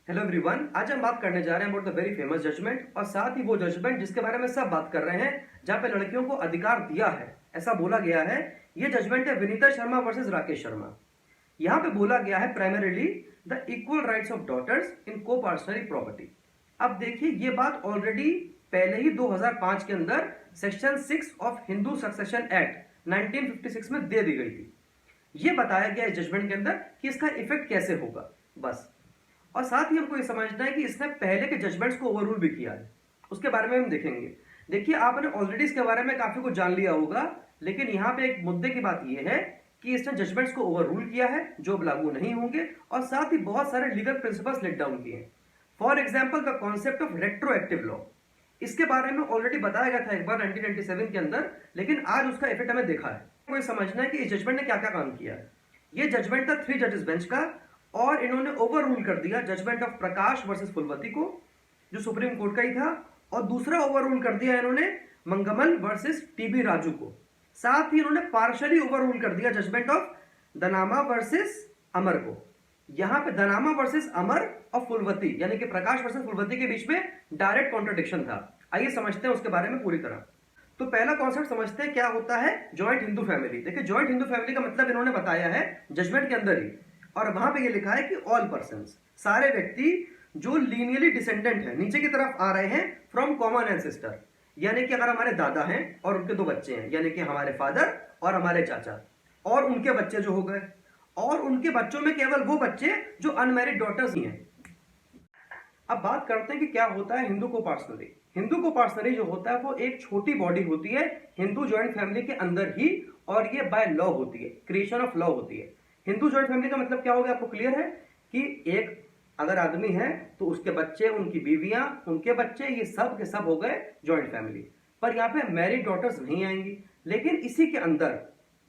Hello everyone, आज हम बात करने जा रहे हैं about the very famous judgement और साथ ही वो जजमेंट जिसके बारे में सब बात कर रहे हैं, जहां पे लड़कियों को अधिकार दिया है ऐसा बोला गया है। ये जजमेंट है विनीता शर्मा वर्सेस राकेश शर्मा। यहाँ पे बोला गया है primarily the equal rights of daughters in coparcenary property. अब देखिए, ये बात ऑलरेडी पहले ही 2005 के अंदर section 6 of Hindu succession act 1956 में दे दी गई थी। ये बताया गया है जजमेंट के अंदर कि इसका इफेक्ट कैसे होगा बस। और साथ ही हमको ये समझना है कि इसने पहले के जजमेंट्स को ओवररूल भी किया है, उसके बारे में हम देखेंगे। देखिए, आपने ऑलरेडी इसके बारे में काफी कुछ जान लिया होगा, लेकिन यहाँ पे एक मुद्दे की बात यह है कि इसने जजमेंट्स को ओवररूल किया है जो अब लागू नहीं होंगे, और साथ ही बहुत सारे लीगल प्रिंसिपल्स लेट डाउन किए हैं। For example the concept of retroactive law, इसके बारे में ऑलरेडी बताया गया था एक बार 1997 के अंदर, लेकिन आज उसका इफेक्ट हमें देखा है। कोई समझना है कि इस जजमेंट ने क्या क्या काम किया है। ये जजमेंट था 3 जजेस बेंच का, और इन्होंने ओवर रूल कर दिया जजमेंट ऑफ प्रकाश वर्सेस फुलवती को, जो सुप्रीम कोर्ट का ही था, और दूसरा ओवर रूल कर दिया इन्होंने मंगमल वर्सेस टीबी राजू को। साथ ही इन्होंने पार्शली ओवर रूल कर दिया जजमेंट ऑफ दनामा वर्सेस अमर को। यहां पे दनामा वर्सेस अमर और फुलवती यानी कि प्रकाश वर्सेस फुलवती के बीच में डायरेक्ट कॉन्ट्रडिक्शन था। आइए समझते हैं उसके बारे में पूरी तरह। तो पहला कॉन्सेप्ट समझते हैं क्या होता है जॉइंट हिंदू फैमिली। देखिए, जॉइंट हिंदू फैमिली का मतलब इन्होंने बताया है जजमेंट के अंदर ही, और वहां पे ये लिखा है कि ऑल पर्संस, सारे व्यक्ति जो लीनियरली डिसेंडेंट है, नीचे की तरफ आ रहे हैं फ्रॉम कॉमन एंसेस्टर, यानी कि अगर हमारे दादा हैं और उनके 2 बच्चे हैं, यानी कि हमारे फादर और हमारे चाचा, और उनके बच्चे जो हो गए, और उनके बच्चों में केवल वो बच्चे जो अनमैरिड डॉटर्स ही हैं। अब बात करते हैं कि क्या होता है हिंदू को पार्सनरी। हिंदू को पार्सनरी जो होता है वो एक छोटी बॉडी होती है हिंदू जॉइंट फैमिली के अंदर ही, और ये बाय लॉ होती है, क्रिएशन ऑफ लॉ होती है। हिंदू जॉइंट फैमिली का मतलब क्या हो गया, आपको क्लियर है कि एक अगर आदमी है तो उसके बच्चे, उनकी बीवियां, उनके बच्चे, ये सब के सब हो गए जॉइंट फैमिली। पर यहाँ पे मैरिड डॉटर्स नहीं आएंगी, लेकिन इसी के अंदर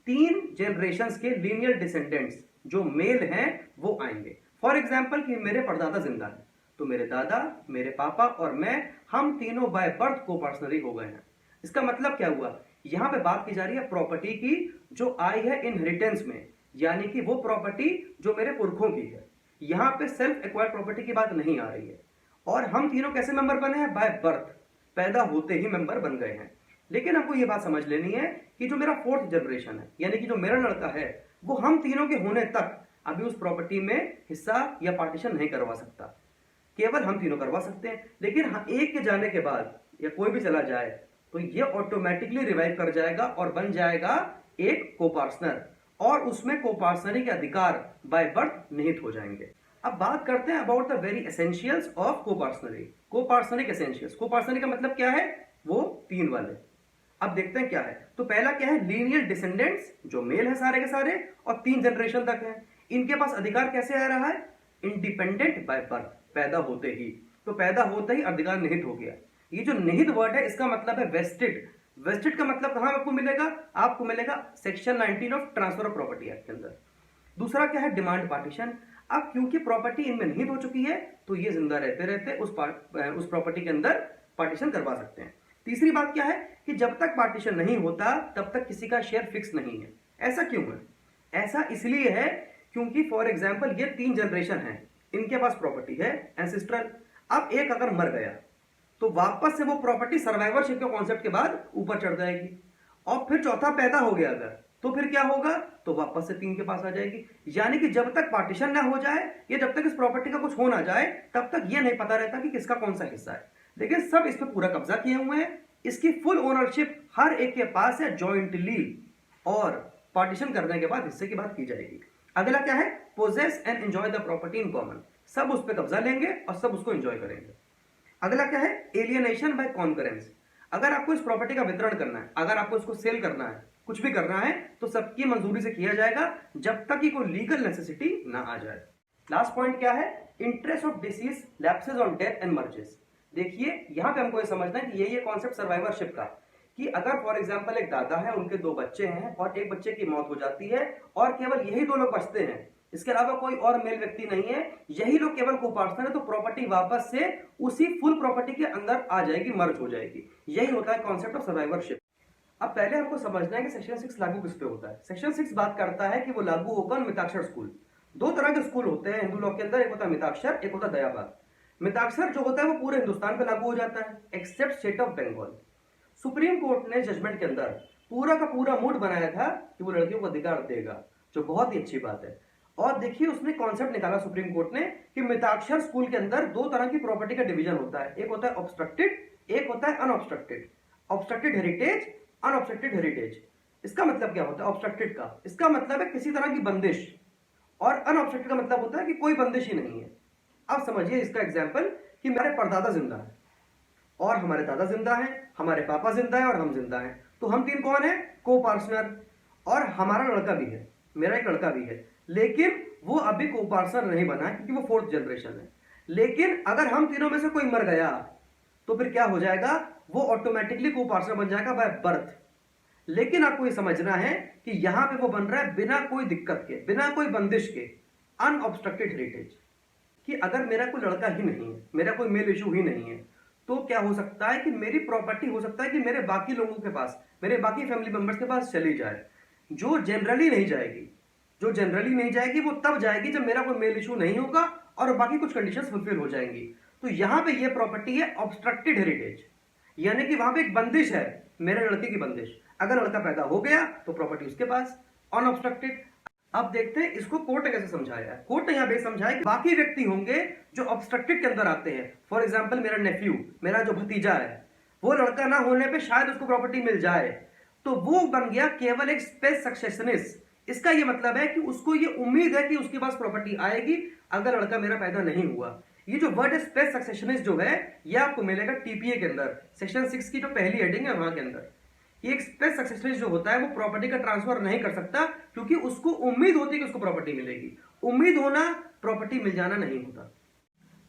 3 जनरेशंस के लीनियर डिसेंडेंट्स जो मेल हैं वो आएंगे। फॉर एग्जाम्पल कि मेरे परदादा जिंदा है, तो मेरे दादा, मेरे पापा और मैं, हम तीनों बाय बर्थ को पार्सनरी हो गए हैं। इसका मतलब क्या हुआ, यहां पे बात की जा रही है प्रॉपर्टी की जो आई है इनहेरिटेंस में, यानी कि वो प्रॉपर्टी जो मेरे पुरखों की है। यहां पे सेल्फ एक्वायर्ड प्रॉपर्टी की बात नहीं आ रही है। और हम तीनों कैसे मेंबर बने हैं, बाय बर्थ, पैदा होते ही मेंबर बन गए हैं। लेकिन आपको यह बात समझ लेनी है कि जो मेरा 4th जनरेशन है, यानी कि जो मेरा लड़का है, वो हम तीनों के होने तक अभी उस प्रॉपर्टी में हिस्सा या पार्टीशन नहीं करवा सकता, केवल हम तीनों करवा सकते हैं। लेकिन हाँ, एक के जाने के बाद या कोई भी चला जाए तो ये ऑटोमेटिकली रिवाइव कर जाएगा और बन जाएगा एक कोपार्सनर, और उसमें कोपार्सनरी के अधिकार बाय बर्थ निहित हो जाएंगे। अब बात करते हैं about the very essentials of coparcenary. Coparcenary essentials, coparcenary का मतलब क्या है, वो 3 वाले। अब देखते हैं क्या है। तो पहला क्या है, लीनियर डिसेंडेंट्स जो मेल है सारे के सारे और 3 जनरेशन तक है। इनके पास अधिकार कैसे आ रहा है, इंडिपेंडेंट बाय बर्थ, पैदा होते ही। तो पैदा होते ही अधिकार निहित हो गया। ये जो निहित वर्ड है इसका मतलब है वेस्टेड। वेस्टेड का मतलब कहां आपको मिलेगा, आपको मिलेगा section 19 of transfer of property act के अंदर। दूसरा क्या है, डिमांड पार्टीशन। अब क्योंकि प्रॉपर्टी इनमें निहित हो चुकी है तो ये जिंदा रहते रहते उस प्रॉपर्टी के अंदर पार्टीशन करवा सकते हैं। तीसरी बात क्या है कि जब तक पार्टीशन नहीं होता तब तक किसी का शेयर फिक्स नहीं है। ऐसा क्यों है, ऐसा इसलिए है क्योंकि फॉर एग्जाम्पल ये 3 जनरेशन है, इनके पास प्रॉपर्टी है एंसेस्ट्रल। अब एक अगर मर गया तो वापस से वो प्रॉपर्टी सर्वाइवरशिप के कॉन्सेप्ट के बाद ऊपर चढ़ जाएगी, और फिर चौथा पैदा हो गया अगर, तो फिर क्या होगा, तो वापस से 3 के पास आ जाएगी। यानी कि जब तक पार्टीशन ना हो जाए या जब तक इस प्रॉपर्टी का कुछ हो ना जाए तब तक ये नहीं पता रहता कि किसका कौन सा हिस्सा है। लेकिन सब इस पर पूरा कब्जा किए हुए हैं, इसकी फुल ओनरशिप हर एक के पास है जॉइंटली, और पार्टीशन करने के बाद हिस्से की बात की जाएगी। अगला क्या है, possess and enjoy the property in common. सब उस पर कब्जा लेंगे और सब उसको एंजॉय करेंगे। अगला क्या है, एलियनेशन बाय कॉन्करेंस। अगर आपको इस प्रॉपर्टी का वितरण करना है, अगर आपको इसको सेल करना है, कुछ भी करना है, तो सबकी मंजूरी से किया जाएगा जब तक कि कोई लीगल नेसेसिटी ना आ जाए। लास्ट पॉइंट क्या है, interest of disease lapses on death and merges. देखिए, यहां पे हमको ये समझना है कि ये कॉन्सेप्ट सर्वाइवरशिप का, कि अगर फॉर एग्जांपल एक दादा है, उनके 2 बच्चे हैं और एक बच्चे की मौत हो जाती है और केवल यही 2 लोग बचते हैं, इसके अलावा कोई और मेल व्यक्ति नहीं है, यही लोग केवल कोपार्टनर है, तो प्रॉपर्टी वापस से उसी फुल प्रॉपर्टी के अंदर आ जाएगी, मर्ज हो जाएगी। यही होता है कॉन्सेप्ट ऑफ सर्वाइवरशिप। अब पहले हमको समझना है कि सेक्शन 6 लागू किस पे होता है। सेक्शन 6 बात करता है कि वो लागू होगा मिताक्षर स्कूल। दो तरह के स्कूल होते हैं हिंदू लॉ के अंदर, एक होता है मिताक्षर, एक होता है दयावाद। मिताक्षर जो होता है वो पूरे हिंदुस्तान पे लागू हो जाता है except state of Bengal. Supreme court ने जजमेंट के अंदर पूरा का पूरा मूड बनाया था कि वो लड़कियों को अधिकार देगा, जो बहुत ही अच्छी बात है। और देखिए उसने कॉन्सेप्ट निकाला सुप्रीम कोर्ट ने कि मिताक्षर स्कूल के अंदर दो तरह की प्रॉपर्टी का डिवीजन होता है, एक होता है ऑब्स्ट्रक्टेड, एक होता है unobstructed. Obstructed heritage, unobstructed heritage. इसका मतलब क्या होता है ऑब्स्ट्रक्टेड का? इसका मतलब है किसी तरह की बंदिश, और अनऑब्स्ट्रक्टेड का मतलब होता है कि कोई बंदिश ही नहीं है। अब समझिए इसका एग्जाम्पल कि मेरे परदादा जिंदा है और हमारे दादा जिंदा हैं, हमारे पापा जिंदा है और हम जिंदा हैं, तो हम तीन कौन है? को पार्टनर। और हमारा लड़का भी है, मेरा एक लड़का भी है, लेकिन वो अभी को पार्टनर नहीं बना है क्योंकि वो फोर्थ जनरेशन है। लेकिन अगर हम तीनों में से कोई मर गया तो फिर क्या हो जाएगा? वो ऑटोमेटिकली को पार्टनर बन जाएगा बाय बर्थ। लेकिन आपको ये समझना है कि यहां पे वो बन रहा है बिना कोई दिक्कत के, बिना कोई बंदिश के, अनऑब्स्ट्रक्टेड हेरिटेज। कि अगर मेरा कोई लड़का ही नहीं है, मेरा कोई मेल इशू ही नहीं है, तो क्या हो सकता है कि मेरी प्रॉपर्टी हो सकता है कि मेरे बाकी लोगों के पास, मेरे बाकी फैमिली मेंबर्स के पास चली जाए, जो जनरली नहीं जाएगी। जो जनरली नहीं जाएगी वो तब जाएगी जब मेरा कोई मेल इशू नहीं होगा और बाकी कुछ कंडीशंस फुलफिल हो जाएंगी। तो यहां पे ये प्रॉपर्टी है ऑब्स्ट्रक्टेड हेरिटेज, यानी कि वहां पे एक बंदिश है, मेरे लड़के की बंदिश। अगर लड़का पैदा हो गया तो प्रॉपर्टी उसके पास, अनऑब्स्ट्रक्टेड। अब देखते हैं इसको कोर्ट ने कैसे समझाया है। कोर्ट ने यहां पे समझाया कि बाकी व्यक्ति होंगे जो ऑब्स्ट्रक्टेड के अंदर आते हैं। फॉर एग्जांपल मेरा नेफ्यू, मेरा जो भतीजा है, वो लड़का ना होने पे शायद उसको प्रॉपर्टी मिल जाए, तो वो बन गया केवल एक स्पेस सक्सेशनिस्ट। इसका ये मतलब है कि उसको ये उम्मीद है कि उसके पास प्रॉपर्टी आएगी अगर लड़का मेरा पैदा नहीं हुआ। ये जो वर्ड स्पेस सक्सेशनिस्ट जो है ये आपको मिलेगा टीपीए के अंदर, सेक्शन 6 की जो पहली हेडिंग है वहां के अंदर। एक स्पेस सक्सेशनिस्ट जो होता है वो प्रॉपर्टी का ट्रांसफर नहीं कर सकता क्योंकि उसको उम्मीद होती है कि उसको प्रॉपर्टी मिलेगी। उम्मीद होना, प्रॉपर्टी मिल जाना नहीं होता।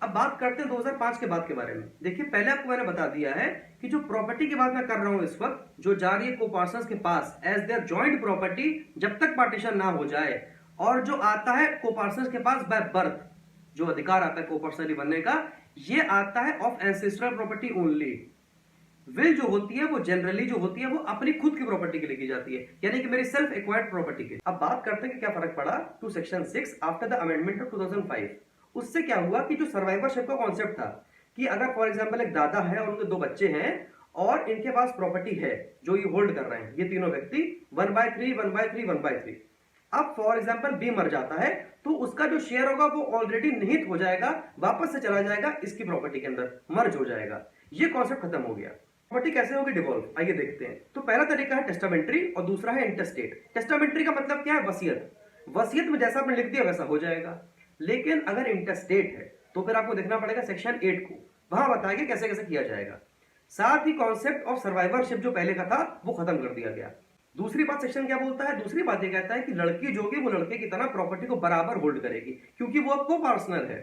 अब बात करते हैं 2005 के बाद के बारे में। देखिए पहले आपको मैंने बता दिया है कि जो प्रॉपर्टी की बात मैं कर रहा हूं इस वक्त, जो जा रही है को-पार्टनर्स के पास एज देयर जॉइंट प्रॉपर्टी, जब तक पार्टीशन ना हो जाए, और जो आता है को-पार्टनर्स के पास बाय बर्थ, जो अधिकार आता है को-पार्टनर बनने का, ये आता है of ancestral property only. Will जो होती है वो जनरली जो होती है वो अपनी खुद की प्रॉपर्टी के लिए की जाती है, यानी कि मेरी सेल्फ एक्वायर्ड प्रॉपर्टी के। अब बात करते हैं कि क्या फर्क पड़ा to section 6 after the amendment of 2005। उससे क्या हुआ कि जो सर्वाइवरशिप का कॉन्सेप्ट था कि अगर फॉर एग्जांपल एक दादा है और उनके दो बच्चे हैं और इनके पास प्रॉपर्टी है जो ये होल्ड कर रहे हैं, ये तीनों व्यक्ति 1/3 1/3 1/3। अब फॉर एग्जांपल बी मर जाता है तो उसका जो शेयर होगा वो ऑलरेडी निहित हो जाएगा, वापस से चला जाएगा इसकी प्रॉपर्टी के अंदर, मर्ज हो जाएगा। ये कॉन्सेप्ट खत्म हो गया। प्रॉपर्टी कैसे होगी डिवॉल्व, आइए देखते हैं। तो पहला तरीका है टेस्टामेंट्री और दूसरा है इंटरस्टेट। टेस्टामेंट्री का मतलब क्या है? वसीयत। वसीयत में जैसा आपने लिख दिया वैसा हो जाएगा। लेकिन अगर इंटरस्टेट है तो फिर आपको देखना पड़ेगा सेक्शन 8 को, वहां बताएंगे कैसे कैसे किया जाएगा। साथ ही कॉन्सेप्ट ऑफ सर्वाइवरशिप जो पहले का था वो खत्म कर दिया गया। दूसरी बात सेक्शन क्या बोलता है? दूसरी बात ये कहता है कि लड़की जो होगी वो लड़के की तरह प्रॉपर्टी को बराबर होल्ड करेगी क्योंकि वो अब को पार्टनर है।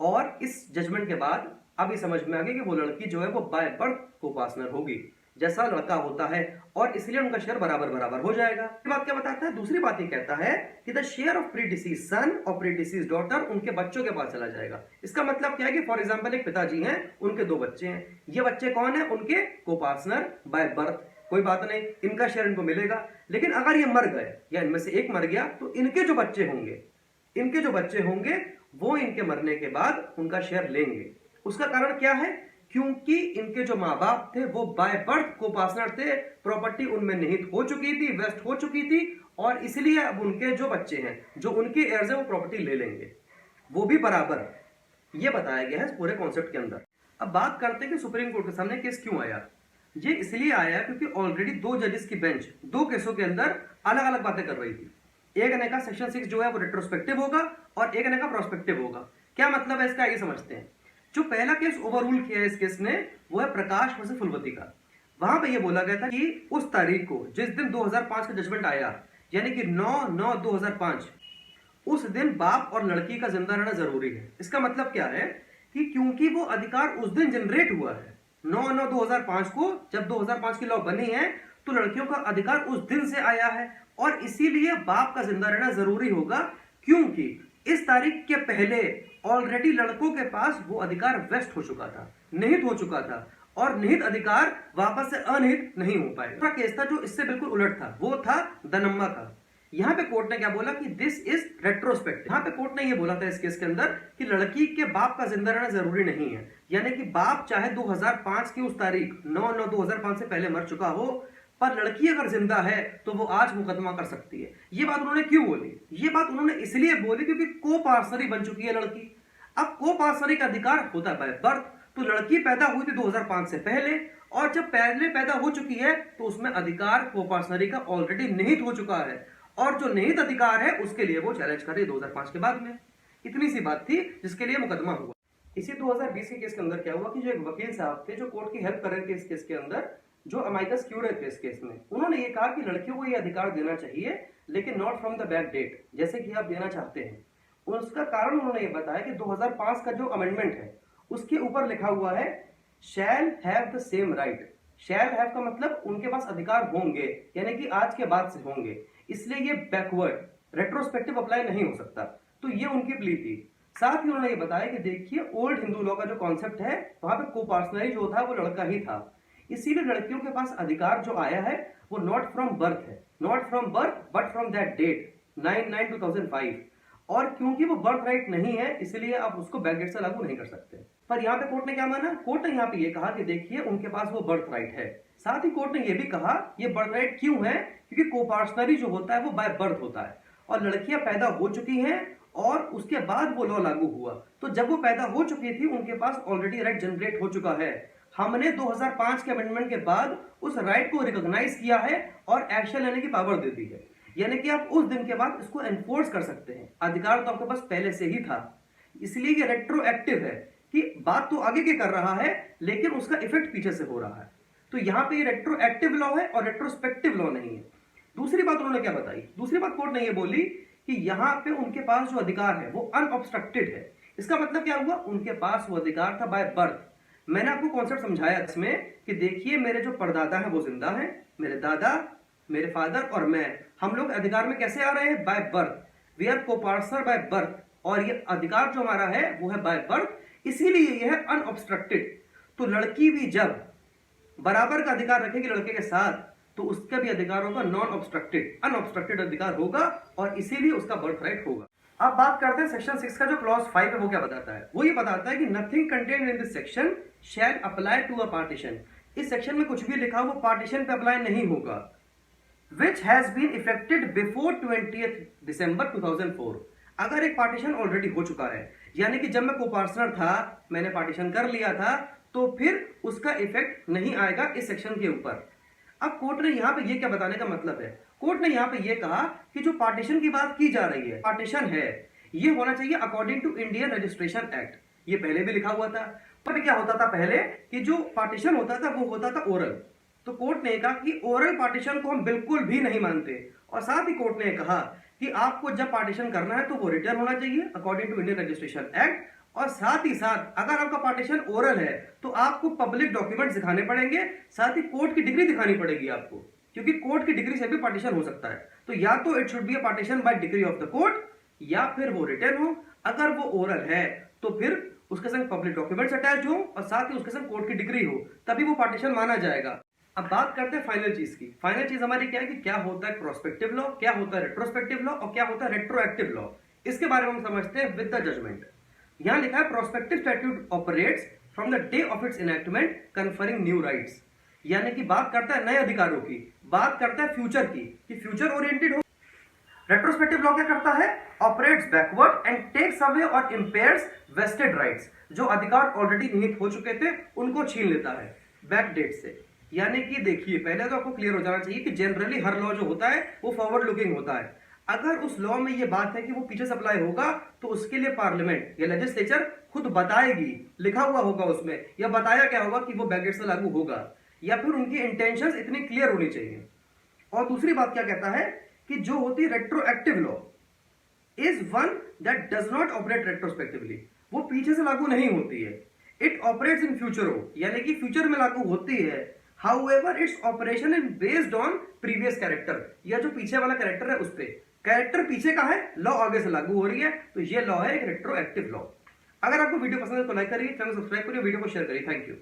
और इस जजमेंट के बाद अभी समझ में आ गया कि वो लड़की जो है वो बाय बर्थ को पार्टनर होगी जैसा लड़का होता है, और इसलिए उनका शेयर बराबर बराबर हो जाएगा। ये बात क्या बताता है? दूसरी बात ये कहता है कि द शेयर ऑफ प्रीडिसीज सन और प्रीडिसीज डॉटर उनके बच्चों के पास चला जाएगा। इसका मतलब क्या है कि फॉर एग्जांपल एक पिताजी हैं, उनके दो बच्चे हैं, ये बच्चे कौन है? उनके को पार्टनर बाय बर्थ। कोई बात नहीं, इनका शेयर इनको मिलेगा। लेकिन अगर ये मर गए या इनमें से एक मर गया तो इनके जो बच्चे होंगे वो इनके मरने के बाद उनका शेयर लेंगे। उसका कारण क्या है? क्योंकि इनके जो माँ बाप थे वो बाय बर्थ को पार्टनर थे, प्रॉपर्टी उनमें निहित हो चुकी थी, वेस्ट हो चुकी थी, और इसलिए अब उनके जो बच्चे हैं, जो उनके एयर्स हैं, वो प्रॉपर्टी ले लेंगे, वो भी बराबर। ये बताया गया है इस पूरे कॉन्सेप्ट के अंदर। अब बात करते हैं कि सुप्रीम कोर्ट के सामने केस क्यों आया। ये इसलिए आया क्योंकि ऑलरेडी दो जजेस की बेंच दो केसों के अंदर अलग अलग बातें कर रही थी। एक ने कहा सेक्शन 6 जो है वो रेट्रोस्पेक्टिव होगा और एक ने कहा प्रोस्पेक्टिव होगा। क्या मतलब है इसका, आइए समझते हैं। जो पहला केस ओवररूल किया है इस केस ने वो है प्रकाश वर्सेस फुलवती का। वहां पे ये बोला गया था कि उस तारीख को जिस दिन 2005 का जजमेंट आया, यानी कि 9/9/2005, उस दिन बाप और लड़की का जिंदा रहना जरूरी है। इसका मतलब क्या है कि क्योंकि वो अधिकार उस दिन जनरेट हुआ है 9/9/2005 को, जब 2005 की लॉ बनी है तो लड़कियों का अधिकार उस दिन से आया है, और इसीलिए बाप का जिंदा रहना जरूरी होगा क्योंकि इस तारीख के पहले ऑलरेडी लड़कों के पास वो अधिकार वेस्ट हो चुका था, निहित हो चुका था, और निहित अधिकार वापस से अनिहित नहीं हो पाएगा। दूसरा केस था जो इससे बिल्कुल उलट था, वो था दनम्मा का। यहाँ पे कोर्ट ने क्या बोला कि दिस इज रेट्रोस्पेक्टिव। यहाँ पे कोर्ट ने ये बोला था इस केस के अंदर कि लड़की के बाप का जिंदा रहना जरूरी नहीं है, यानी कि बाप चाहे 2005 की उस तारीख 9/9/2005 से पहले मर चुका हो, पर लड़की अगर जिंदा है तो वो आज मुकदमा कर सकती है। ये बात उन्होंने क्यों बोली? ये बात उन्होंने इसलिए बोली क्योंकि को पार्सनरी बन चुकी है लड़की। अब को पार्सनरी का अधिकार होता है बाय बर्थ, तो लड़की पैदा हुई थी 2005 से पहले, और जब पहले पैदा हो चुकी है तो उसमें अधिकार को पार्सनरी का ऑलरेडी निहित हो चुका है, और जो निहित अधिकार है उसके लिए वो चैलेंज कर रही 2005 के बाद में। इतनी सी बात थी जिसके लिए मुकदमा हुआ। इसी 2020 के केस के अंदर क्या हुआ कि जो एक वकील साहब थे जो कोर्ट की हेल्प कर रहे थे इस केस के अंदर, जो अमाइकस क्यूरे थे इस केस में, उन्होंने ये कहा कि लड़कियों को ये अधिकार देना चाहिए लेकिन not from the back date, जैसे कि आप देना चाहते हैं। उसका कारण उन्होंने ये बताया कि 2005 का जो अमेंडमेंट है उसके ऊपर लिखा हुआ है shall have the same right. Shall have का मतलब उनके पास अधिकार होंगे, यानी कि आज के बाद से होंगे, इसलिए ये बैकवर्ड रेट्रोस्पेक्टिव अप्लाई नहीं हो सकता। तो ये उनकी प्ली थी। साथ ही उन्होंने ये बताया कि देखिए ओल्ड हिंदू लॉ का जो कॉन्सेप्ट है वहां पे कोपार्सनरी जो था वो लड़का ही था, इसीलिए लड़कियों के पास अधिकार जो आया है वो नॉट फ्रॉम बर्थ है, not from birth but from that date 9/9/2005। और क्योंकि वो बर्थ राइट नहीं है इसलिए आप उसको बैकडेट से लागू नहीं कर सकते। पर यहाँ पे कोर्ट ने क्या माना? कोर्ट ने यहाँ पे ये कहा कि देखिए उनके पास वो बर्थ राइट है। साथ ही कोर्ट ने ये भी कहा ये बर्थ राइट क्यों है, क्योंकि कोपार्सनरी जो होता है वो बाय बर्थ होता है, और लड़कियां पैदा हो चुकी हैं और उसके बाद वो लॉ लागू हुआ। तो जब वो पैदा हो चुकी थी उनके पास ऑलरेडी राइट जनरेट हो चुका है। हमने 2005 के अमेंडमेंट के बाद उस राइट को रिकॉग्नाइज किया है और एक्शन लेने की पावर दे दी है, यानी कि आप उस दिन के बाद इसको एनफोर्स कर सकते हैं। अधिकार तो आपके पास पहले से ही था, इसलिए ये रेट्रोएक्टिव है कि बात तो आगे के कर रहा है लेकिन उसका इफेक्ट पीछे से हो रहा है। तो यहाँ पे ये रेट्रोएक्टिव लॉ है और रेट्रोस्पेक्टिव लॉ नहीं है। दूसरी बात उन्होंने क्या बताई? दूसरी बात कोर्ट ने ये बोली कि यहाँ पे उनके पास जो अधिकार है वो अनऑब्स्ट्रक्टेड है। इसका मतलब क्या हुआ? उनके पास वो अधिकार था बाय बर्थ। मैंने आपको कॉन्सेप्ट समझाया इसमें कि देखिए मेरे जो परदादा हैं वो जिंदा हैं, मेरे दादा, मेरे फादर और मैं, हम लोग अधिकार में कैसे आ रहे हैं? By birth. We are coparcener by birth, और ये अधिकार जो हमारा है वो है बाय बर्थ, इसीलिए ये है अनऑब्स्ट्रक्टेड। तो लड़की भी जब बराबर का अधिकार रखेगी लड़के के साथ तो उसका भी अधिकार होगा नॉन ऑब्स्ट्रक्टेड, अनऑब्स्ट्रक्टेड अधिकार होगा, और इसीलिए उसका बर्थ राइट होगा। अब बात करते हैं सेक्शन 6 का जो क्लॉज 5 है वो क्या बताता है? वो ये बताता है कि nothing contained in this section shall apply to a partition. इस सेक्शन में कुछ भी लिखा वो पार्टीशन पे अप्लाई नहीं होगा। Which has been effected before 20th December 2004। अगर एक पार्टीशन ऑलरेडी हो चुका है, यानी कि जब मैं कोपार्टनर था मैंने पार्टीशन कर लिया था, तो फिर उसका इफेक्ट नहीं आएगा इस सेक्शन के ऊपर। अब कोर्ट ने यहाँ पे ये क्या बताने का मतलब है? कोर्ट ने यहाँ पे ये कहा कि जो पार्टीशन की बात की जा रही है, पार्टीशन है, ये होना चाहिए according to Indian registration act. ये पहले भी लिखा हुआ था। पर क्या होता था पहले कि जो पार्टीशन होता था वो होता था ओरल। तो कोर्ट ने कहा कि ओरल पार्टीशन को हम बिल्कुल भी नहीं मानते, और साथ ही कोर्ट ने कहा कि आपको जब पार्टीशन करना है तो वो रिटर्न होना चाहिए according to Indian registration act, और साथ ही साथ अगर आपका पार्टीशन ओरल है तो आपको पब्लिक डॉक्यूमेंट्स दिखाने पड़ेंगे, साथ ही कोर्ट की डिग्री दिखानी पड़ेगी आपको, क्योंकि कोर्ट की डिग्री से भी पार्टीशन हो सकता है। तो या तो it should be a partition bye degree of the court, या फिर वो रिटर्न हो। अगर वो ओरल है तो फिर उसके संग पब्लिक डॉक्यूमेंट्स अटैच हो और साथ ही उसके संग कोर्ट की डिग्री हो, तभी वो पार्टीशन माना जाएगा। अब बात करते हैं फाइनल चीज की। फाइनल चीज हमारी क्या है कि क्या होता है प्रोस्पेक्टिव लॉ, क्या होता है रेट्रोस्पेक्टिव लॉ, और क्या होता है रेट्रोएक्टिव लॉ। इसके बारे में हम समझते हैं विद द जजमेंट। यहां लिखा है prospective statute operates from the day of its enactment conferring new rights, यानी कि बात करता है नए अधिकारों की, बात करता है फ्यूचर की, कि फ्यूचर ओरिएंटेड हो। रेट्रोस्पेक्टिव लॉ क्या करता है? Operates backward and takes away और इंपेयर्स वेस्टेड राइट्स। जो अधिकार ऑलरेडी निहित हो चुके थे उनको छीन लेता है बैक डेट से। यानी कि देखिए पहले तो आपको क्लियर हो जाना चाहिए कि जनरली हर लॉ जो होता है वो फॉरवर्ड लुकिंग होता है। अगर उस लॉ में ये बात है कि वो पीछे से अप्लाई होगा तो उसके लिए पार्लियामेंट या लेजिस्लेचर खुद बताएगी, लिखा हुआ होगा उसमें, या बताया क्या होगा कि वो बैकडेट से लागू होगा, या फिर उनकी इंटेंशंस इतनी क्लियर होनी चाहिए। और दूसरी बात क्या कहता है कि जो होती है retroactive law is one that does not operate retrospectively. वो पीछे से लागू नहीं होती है, इट ऑपरेट्स इन फ्यूचर हो, यानी कि फ्यूचर में लागू होती है। However its operation is based on previous character, या जो पीछे वाला कैरेक्टर है उस पे, कैरेक्टर पीछे का है, लॉ आगे से लागू हो रही है, तो ये लॉ है एक रेट्रोएक्टिव लॉ। अगर आपको वीडियो पसंद है तो लाइक करिए, चैनल सब्सक्राइब करिए, वीडियो को शेयर करिए। Thank you.